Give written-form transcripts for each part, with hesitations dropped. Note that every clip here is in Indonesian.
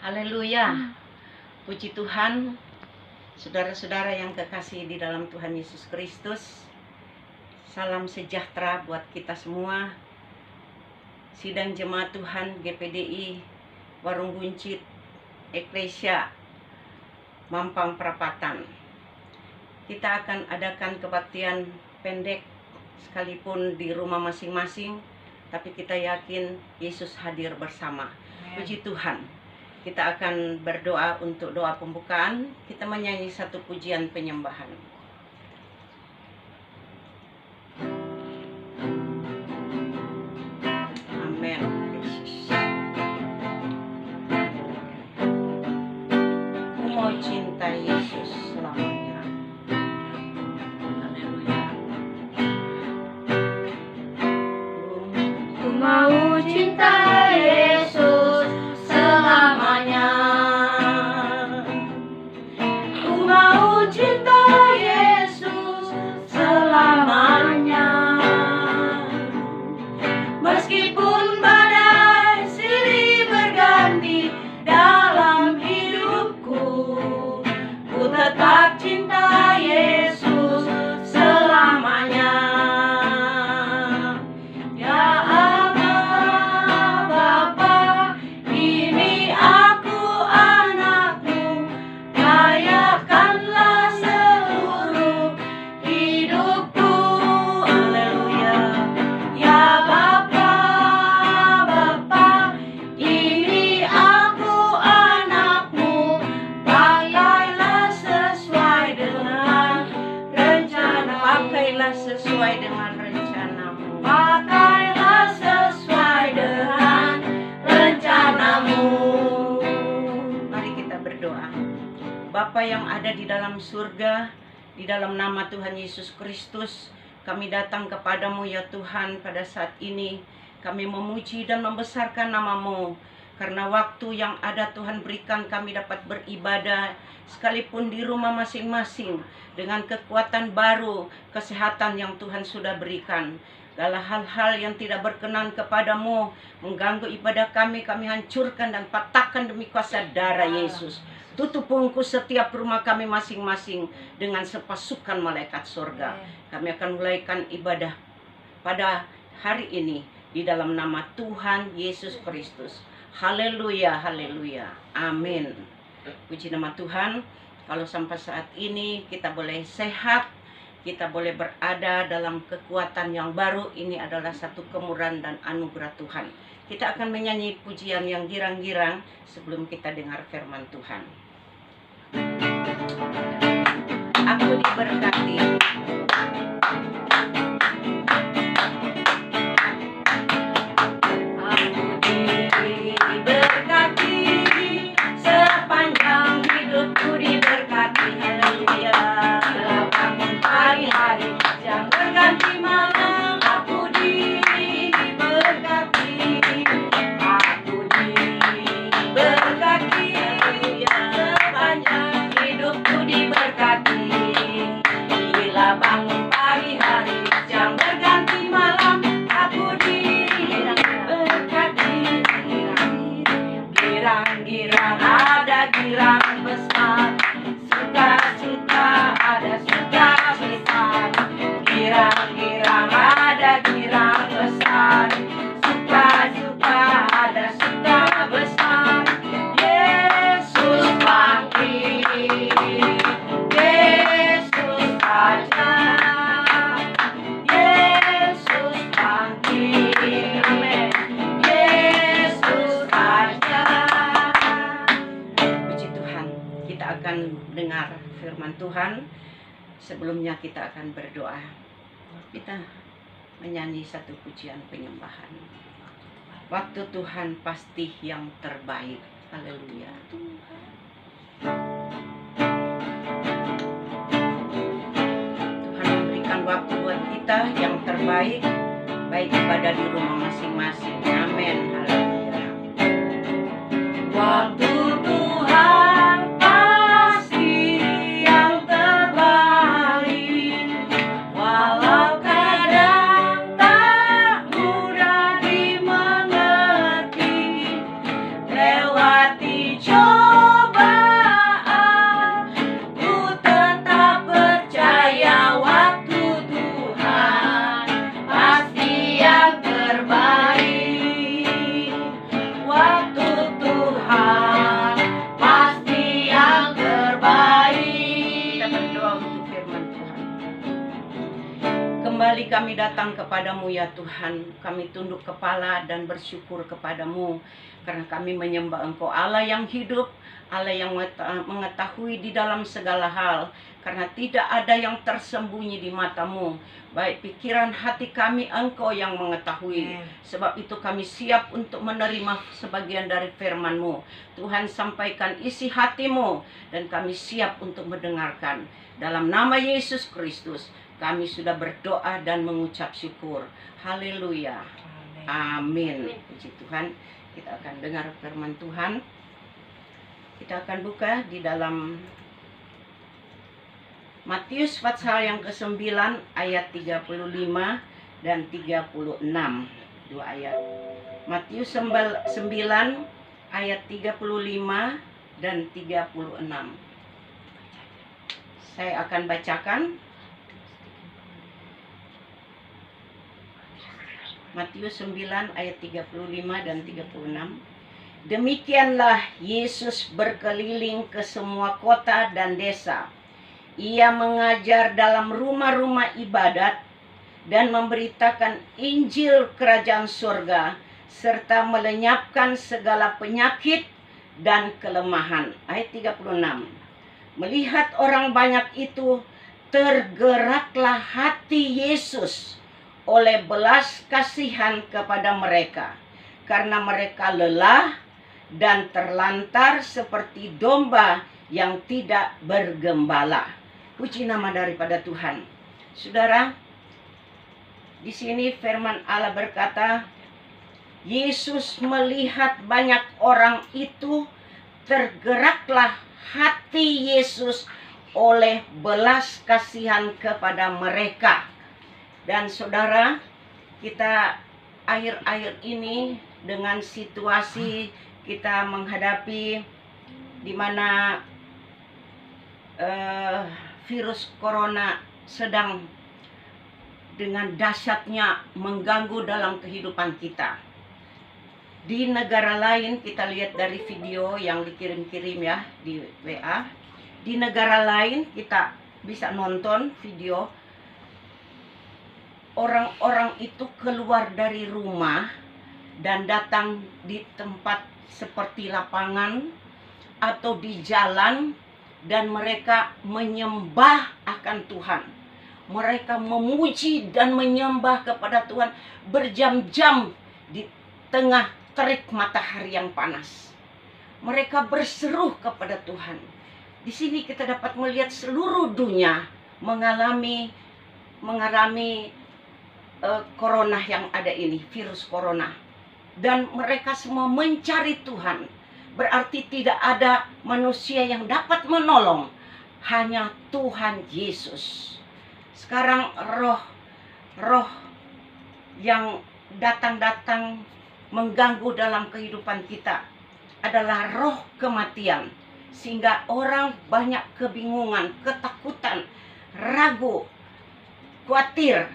Haleluya. Puji Tuhan, saudara-saudara yang kekasih di dalam Tuhan Yesus Kristus. Salam sejahtera buat kita semua. Sidang Jemaat Tuhan GPDI Warung Buncit Eklesia Mampang Perapatan. Kita akan adakan kebaktian pendek sekalipun di rumah masing-masing, tapi kita yakin Yesus hadir bersama. Puji Tuhan. Kita akan berdoa untuk doa pembukaan. Kita menyanyi satu pujian penyembahan. Amin. Yesus. Ku mau cinta Yesus selamanya. Haleluya. Ku mau cinta Yesus selamanya. Ku mau cinta Yesus selamanya. Meskipun badai silih berganti dalam hidupku, ku tetap cinta Yesus selamanya. Ya Allah Bapa, ini aku anakmu, layakanlah seluruh hidupku. Haleluya. Ya Bapa, ini aku anakmu, pakailah sesuai dengan rencana. Pakailah sesuai dengan rencanamu. Pakailah sesuai dengan rencanamu. Mari kita berdoa. Bapa yang ada di dalam surga, di dalam nama Tuhan Yesus Kristus, kami datang kepadamu ya Tuhan pada saat ini. Kami memuji dan membesarkan nama-Mu, karena waktu yang ada Tuhan berikan kami dapat beribadah, sekalipun di rumah masing-masing, dengan kekuatan baru, kesehatan yang Tuhan sudah berikan. Segala hal-hal yang tidak berkenan kepadamu, mengganggu ibadah kami hancurkan dan patahkan demi kuasa darah Yesus. Tutup bungkus setiap rumah kami masing-masing dengan sepasukan malaikat surga. Kami akan mulaikan ibadah pada hari ini di dalam nama Tuhan Yesus Kristus. Haleluya, haleluya, amin. Puji nama Tuhan. Kalau sampai saat ini kita boleh sehat, kita boleh berada dalam kekuatan yang baru, ini adalah satu kemurahan dan anugerah Tuhan. Kita akan menyanyi pujian yang girang-girang sebelum kita dengar firman Tuhan. Aku diberkati. Aku diberkati, sepanjang hidupku diberkati. Haleluya. Setelah bangun pagi hari, siang berganti malam, aku diberkati. Aku diberkati, sepanjang hidupku diberkati. Bila bangun pagi hari, siang berganti malam, aku diberkati. Girang-girang ada girang besar, suka-suka ada suka besar. Girang-girang ada girang besar, suka-suka ada suka besar. Yesus bangkit, Yesus raja, Yesus bangkit, amin. Yesus raja. Puji Tuhan, kita akan dengar firman Tuhan. Sebelumnya kita akan berdoa. Kita menyanyi satu pujian penyembahan. Waktu Tuhan pasti yang terbaik. Haleluya. Tuhan memberikan waktu buat kita yang terbaik, baik ibadah di rumah masing-masing. Amin. Haleluya. Waktu Tuhan pasti yang terbaik, walau kadang tak mudah dimengerti. Lewati kami datang kepadamu ya Tuhan. Kami tunduk kepala dan bersyukur kepadamu. Karena kami menyembah Engkau Allah yang hidup, Allah yang mengetahui di dalam segala hal. Karena tidak ada yang tersembunyi di matamu. Baik pikiran hati kami Engkau yang mengetahui. Sebab itu kami siap untuk menerima sebagian dari firman-Mu. Tuhan, sampaikan isi hatimu dan kami siap untuk mendengarkan. Dalam nama Yesus Kristus kami sudah berdoa dan mengucap syukur. Haleluya. Amin. Puji Tuhan. Kita akan dengar firman Tuhan. Kita akan buka di dalam Matius pasal yang ke-9 ayat 35 dan 36. Dua ayat. Matius 9 ayat 35 dan 36. Saya akan bacakan. Matius 9 ayat 35 dan 36. Demikianlah Yesus berkeliling ke semua kota dan desa. Ia mengajar dalam rumah-rumah ibadat dan memberitakan Injil Kerajaan Surga serta melenyapkan segala penyakit dan kelemahan. Ayat 36. Melihat orang banyak itu, tergeraklah hati Yesus oleh belas kasihan kepada mereka, karena mereka lelah dan terlantar seperti domba yang tidak bergembala. Puji nama daripada Tuhan. Saudara, di sini firman Allah berkata, Yesus melihat banyak orang itu, tergeraklah hati Yesus oleh belas kasihan kepada mereka. Dan saudara, kita akhir-akhir ini dengan situasi kita menghadapi di mana virus corona sedang dengan dahsyatnya mengganggu dalam kehidupan kita. Di negara lain, kita lihat dari video yang dikirim-kirim ya di WA. Di negara lain kita bisa nonton video orang-orang itu keluar dari rumah dan datang di tempat seperti lapangan atau di jalan, dan mereka menyembah akan Tuhan. Mereka memuji dan menyembah kepada Tuhan berjam-jam di tengah terik matahari yang panas. Mereka berseru kepada Tuhan. Di sini kita dapat melihat seluruh dunia mengalami corona yang ada ini, virus corona. Dan mereka semua mencari Tuhan. Berarti tidak ada manusia yang dapat menolong, hanya Tuhan Yesus. Sekarang roh yang datang mengganggu dalam kehidupan kita adalah roh kematian, sehingga orang banyak kebingungan, ketakutan, ragu, khawatir,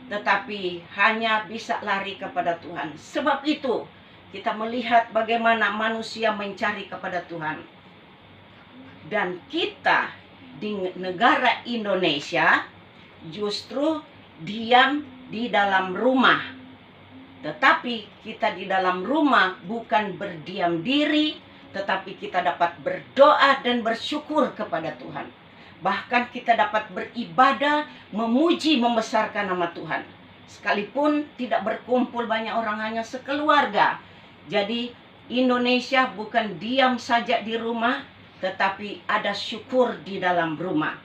tetapi hanya bisa lari kepada Tuhan. Sebab itu kita melihat bagaimana manusia mencari kepada Tuhan. Dan kita di negara Indonesia justru diam di dalam rumah. Tetapi kita di dalam rumah bukan berdiam diri, tetapi kita dapat berdoa dan bersyukur kepada Tuhan. Bahkan kita dapat beribadah, memuji, membesarkan nama Tuhan. Sekalipun tidak berkumpul banyak orang, hanya sekeluarga. Jadi Indonesia bukan diam saja di rumah, tetapi ada syukur di dalam rumah.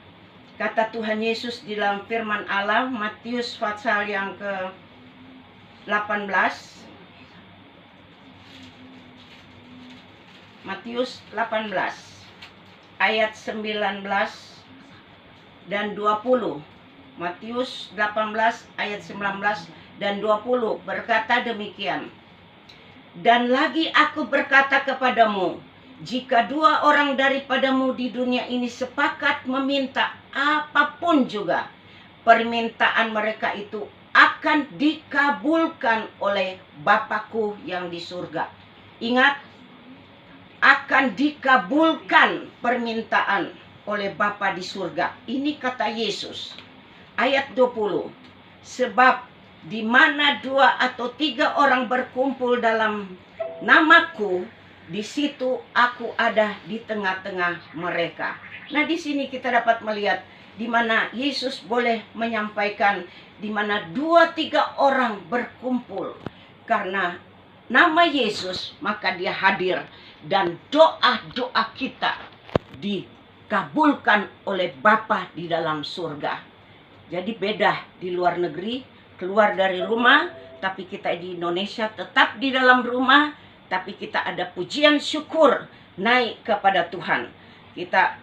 Kata Tuhan Yesus di dalam firman Allah, Matius pasal yang ke-18. Matius 18 ayat 19 dan 20. Matius 18 ayat 19 dan 20 berkata demikian. Dan lagi aku berkata kepadamu, jika dua orang daripadamu di dunia ini sepakat meminta apapun juga, permintaan mereka itu akan dikabulkan oleh Bapakku yang di surga. Ingat, akan dikabulkan permintaan oleh Bapa di surga. Ini kata Yesus. ayat 20. Sebab di mana 2 atau 3 orang berkumpul dalam namaku, di situ aku ada di tengah-tengah mereka. Nah, di sini kita dapat melihat di mana Yesus boleh menyampaikan di mana 2-3 orang berkumpul karena nama Yesus, maka dia hadir dan doa-doa kita dikabulkan oleh Bapa di dalam surga. Jadi beda di luar negeri, keluar dari rumah, tapi kita di Indonesia tetap di dalam rumah, tapi kita ada pujian syukur naik kepada Tuhan. Kita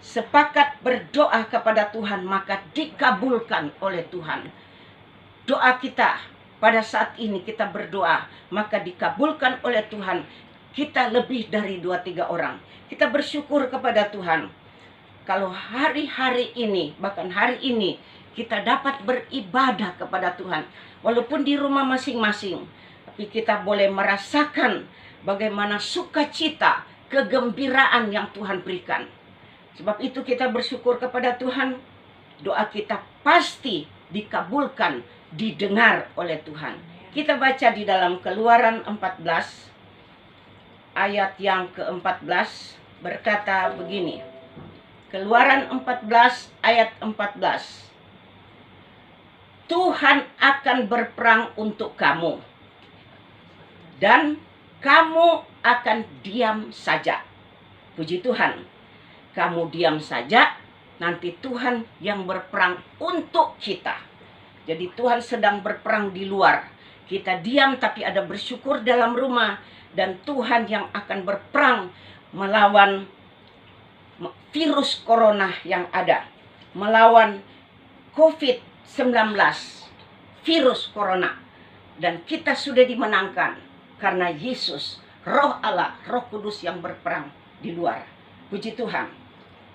sepakat berdoa kepada Tuhan, maka dikabulkan oleh Tuhan. Doa kita pada saat ini kita berdoa, maka dikabulkan oleh Tuhan. Kita lebih dari 2-3 orang. Kita bersyukur kepada Tuhan. Kalau hari-hari ini, bahkan hari ini, kita dapat beribadah kepada Tuhan. Walaupun di rumah masing-masing. Tapi kita boleh merasakan bagaimana sukacita, kegembiraan yang Tuhan berikan. Sebab itu kita bersyukur kepada Tuhan. Doa kita pasti dikabulkan, didengar oleh Tuhan. Kita baca di dalam Keluaran 14, ayat yang ke-14 berkata begini. Keluaran 14 ayat 14. Tuhan akan berperang untuk kamu, dan kamu akan diam saja. Puji Tuhan. Kamu diam saja, nanti Tuhan yang berperang untuk kita. Jadi Tuhan sedang berperang di luar. Kita diam tapi ada bersyukur dalam rumah. Dan Tuhan yang akan berperang melawan virus corona yang ada. Melawan COVID-19. Virus corona. Dan kita sudah dimenangkan. Karena Yesus, Roh Allah, Roh Kudus yang berperang di luar. Puji Tuhan.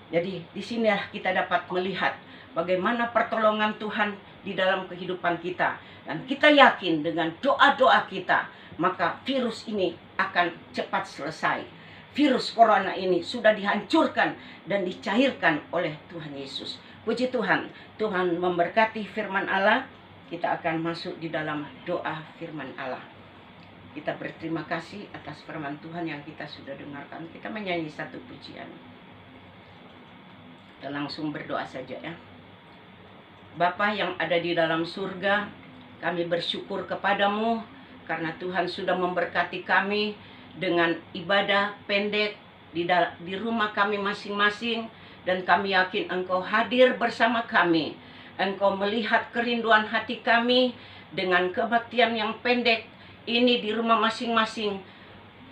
Jadi di sinilah kita dapat melihat bagaimana pertolongan Tuhan di dalam kehidupan kita. Dan kita yakin dengan doa-doa kita, maka virus ini akan cepat selesai. Virus corona ini sudah dihancurkan dan dicairkan oleh Tuhan Yesus. Puji Tuhan. Tuhan memberkati firman Allah. Kita akan masuk di dalam doa firman Allah. Kita berterima kasih atas firman Tuhan yang kita sudah dengarkan. Kita menyanyi satu pujian. Kita langsung berdoa saja ya. Bapa yang ada di dalam surga, kami bersyukur kepadamu karena Tuhan sudah memberkati kami dengan ibadah pendek di rumah kami masing-masing. Dan kami yakin Engkau hadir bersama kami. Engkau melihat kerinduan hati kami dengan kebaktian yang pendek ini di rumah masing-masing.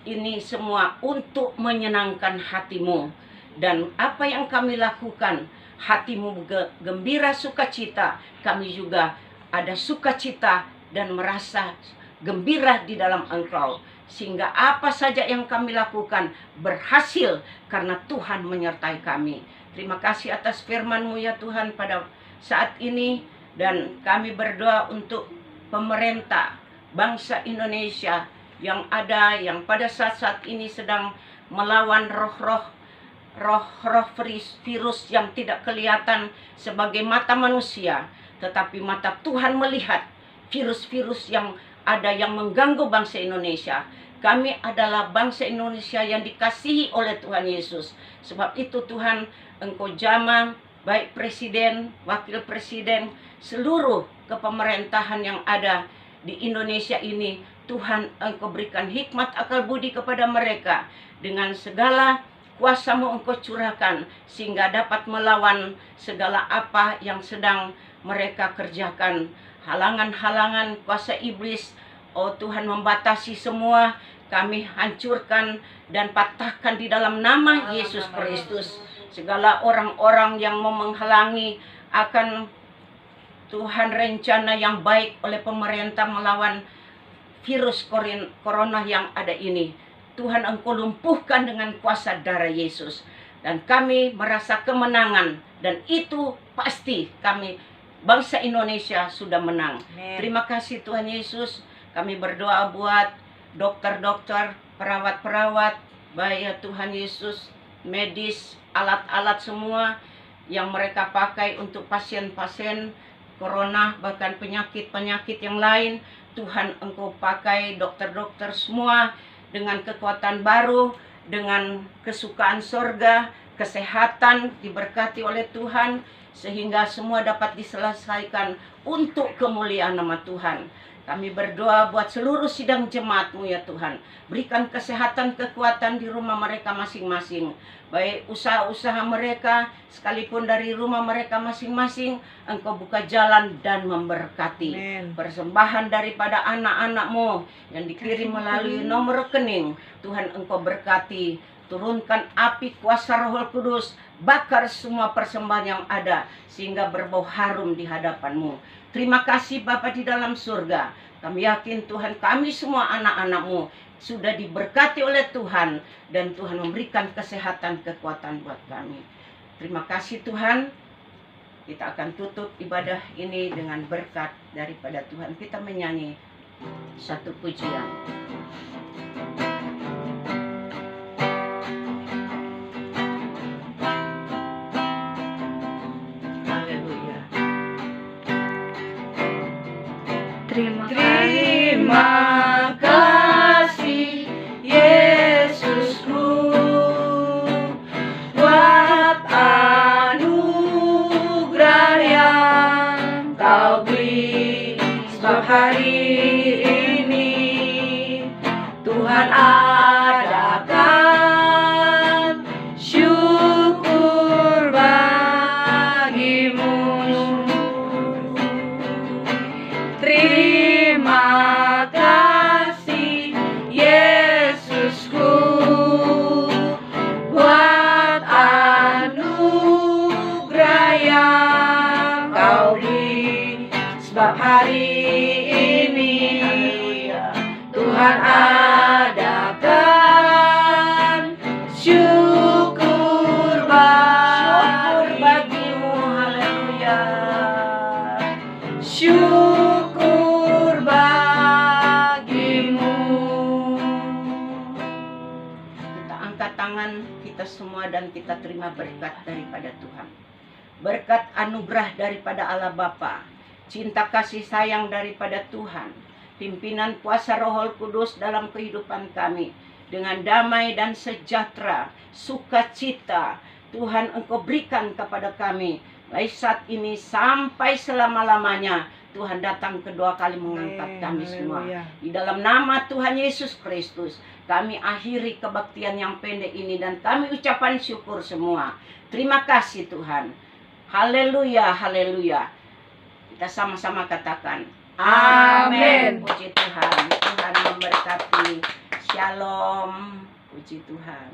Ini semua untuk menyenangkan hatimu. Dan apa yang kami lakukan, hatimu gembira sukacita, kami juga ada sukacita dan merasa gembira di dalam Engkau. Sehingga apa saja yang kami lakukan berhasil karena Tuhan menyertai kami. Terima kasih atas firman-Mu ya Tuhan pada saat ini. Dan kami berdoa untuk pemerintah, bangsa Indonesia yang ada, yang pada saat-saat ini sedang melawan roh-roh virus yang tidak kelihatan sebagai mata manusia, tetapi mata Tuhan melihat virus-virus yang ada yang mengganggu bangsa Indonesia. Kami adalah bangsa Indonesia yang dikasihi oleh Tuhan Yesus. Sebab itu Tuhan, Engkau jamah baik presiden, wakil presiden, seluruh kepemerintahan yang ada di Indonesia ini. Tuhan, Engkau berikan hikmat akal budi kepada mereka. Dengan segala kuasa-Mu Engkau curahkan sehingga dapat melawan segala apa yang sedang mereka kerjakan. Halangan-halangan kuasa iblis, oh Tuhan, membatasi semua. Kami hancurkan dan patahkan di dalam nama Yesus Kristus. Segala orang-orang yang mau menghalangi akan Tuhan rencana yang baik oleh pemerintah melawan virus corona yang ada ini. Tuhan, Engkau lumpuhkan dengan kuasa darah Yesus. Dan kami merasa kemenangan. Dan itu pasti kami, bangsa Indonesia, sudah menang. Amen. Terima kasih Tuhan Yesus. Kami berdoa buat dokter-dokter, perawat-perawat, baik ya Tuhan Yesus, medis, alat-alat semua. yang mereka pakai untuk pasien-pasien corona, bahkan penyakit-penyakit yang lain. Tuhan, Engkau pakai dokter-dokter semua dengan kekuatan baru, dengan kesukaan sorga, kesehatan diberkati oleh Tuhan, sehingga semua dapat diselesaikan untuk kemuliaan nama Tuhan. Kami berdoa buat seluruh sidang jemaat-Mu ya Tuhan. Berikan kesehatan, kekuatan di rumah mereka masing-masing. Baik usaha-usaha mereka, sekalipun dari rumah mereka masing-masing, Engkau buka jalan dan memberkati. Amen. Persembahan daripada anak-anak-Mu yang dikirim melalui nomor rekening, Tuhan Engkau berkati. Turunkan api kuasa Roh Kudus, bakar semua persembahan yang ada, sehingga berbau harum di hadapan-Mu. Terima kasih Bapa di dalam surga. Kami yakin Tuhan, kami semua anak-anak-Mu sudah diberkati oleh Tuhan, dan Tuhan memberikan kesehatan, kekuatan buat kami. Terima kasih Tuhan. Kita akan tutup ibadah ini dengan berkat daripada Tuhan. Kita menyanyi satu pujian. Haleluya. Terima kasih Yesusku buat anugerah yang Kau beri, sebab hari ini Tuhan adakan syukur bagimu. Terima kasih Yesusku buat anugerah yang Kau beri, sebab hari ini Tuhan adakan syukur bagimu. Haleluya. Syukur bagimu. Kita angkat tangan kita semua dan kita terima berkat daripada Tuhan. Berkat anugerah daripada Allah Bapa, cinta kasih sayang daripada Tuhan, pimpinan kuasa Roh Kudus dalam kehidupan kami, dengan damai dan sejahtera, sukacita, Tuhan Engkau berikan kepada kami, baik saat ini sampai selama-lamanya. Tuhan datang kedua kali mengangkat kami semua. Di dalam nama Tuhan Yesus Kristus, kami akhiri kebaktian yang pendek ini dan kami ucapan syukur semua. Terima kasih Tuhan. Haleluya, haleluya. Kita sama-sama katakan Amin. Puji Tuhan. Tuhan memberkati. Shalom. Puji Tuhan.